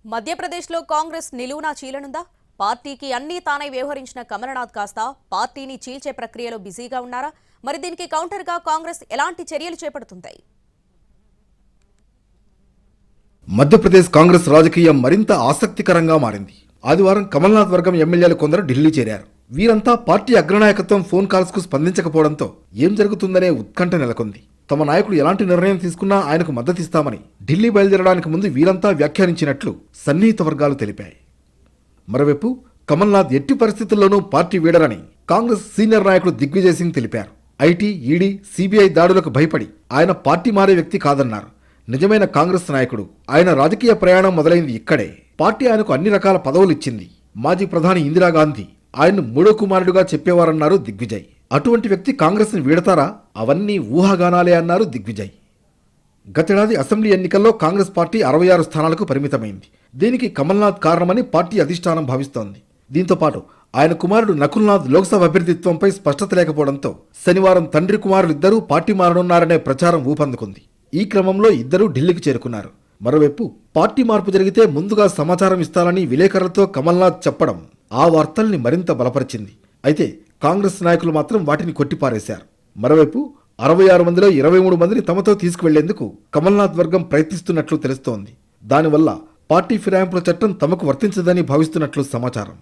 మధ్యప్రదేశ్లో కాంగ్రెస్ నిలువునా చీలనుందా? పార్టీకి అన్నీ తానై వ్యవహరించిన కమలనాథ్ కాస్త పార్టీని చీల్చే ప్రక్రియలో బిజీగా ఉన్నారా? మరి దీనికి కౌంటర్గా కాంగ్రెస్ ఎలాంటి చర్యలు చేపడుతుంది? మధ్యప్రదేశ్ కాంగ్రెస్ రాజకీయం మరింత ఆసక్తికరంగా మారింది. ఆదివారం కమల్నాథ్ వర్గం ఎమ్మెల్యేలు కొందరు ఢిల్లీ చేరారు. వీరంతా పార్టీ అగ్రనాయకత్వం ఫోన్ కాల్స్ కు స్పందించకపోవడంతో ఏం జరుగుతుందనే ఉత్కంఠ నెలకొంది. తమ నాయకుడు ఎలాంటి నిర్ణయం తీసుకున్నా ఆయనకు మద్దతిస్తామని ఢిల్లీ బయలుదేరడానికి ముందు వీరంతా వ్యాఖ్యానించినట్లు సన్నిహిత వర్గాలు తెలిపాయి. మరోవైపు కమల్నాథ్ ఎట్టి పరిస్థితుల్లోనూ పార్టీ వీడరని కాంగ్రెస్ సీనియర్ నాయకుడు దిగ్విజయ్ సింగ్ తెలిపారు. ఐటీ, ఈడీ, సిబిఐ దాడులకు భయపడి ఆయన పార్టీ మారే వ్యక్తి కాదన్నారు. నిజమైన కాంగ్రెస్ నాయకుడు. ఆయన రాజకీయ ప్రయాణం మొదలైంది ఇక్కడే. పార్టీ ఆయనకు అన్ని రకాల పదవులు ఇచ్చింది. మాజీ ప్రధాని ఇందిరాగాంధీ ఆయన్ను మూడో కుమారుడుగా చెప్పేవారన్నారు దిగ్విజయ్. అటువంటి వ్యక్తి కాంగ్రెస్ ని వీడతారా? అవన్నీ ఊహాగానాలే అన్నారు దిగ్విజయ్. గతేడాది అసెంబ్లీ ఎన్నికల్లో కాంగ్రెస్ పార్టీ 66 స్థానాలకు పరిమితమైంది. దీనికి కమల్నాథ్ కారణమని పార్టీ అధిష్టానం భావిస్తోంది. దీంతో పాటు ఆయన కుమారుడు నకుల్నాథ్ లోక్సభ అభ్యర్థిత్వంపై స్పష్టత లేకపోవడంతో శనివారం తండ్రి కుమారులిద్దరూ పార్టీ మారనున్నారనే ప్రచారం ఊపందుకుంది. ఈ క్రమంలో ఇద్దరూ ఢిల్లీకి చేరుకున్నారు. మరోవైపు పార్టీ మార్పు జరిగితే ముందుగా సమాచారం ఇస్తారని విలేకరులతో కమల్నాథ్ చెప్పడం ఆ వార్తల్ని మరింత బలపరిచింది. అయితే కాంగ్రెస్ నాయకులు మాత్రం వాటిని కొట్టిపారేశారు. మరోవైపు 66 మందిలో 23 మందిని తమతో తీసుకువెళ్లేందుకు కమల్నాథ్ వర్గం ప్రయత్నిస్తున్నట్లు తెలుస్తోంది. దానివల్ల పార్టీ ఫిరాయింపుల చట్టం తమకు వర్తించదని భావిస్తున్నట్లు సమాచారం.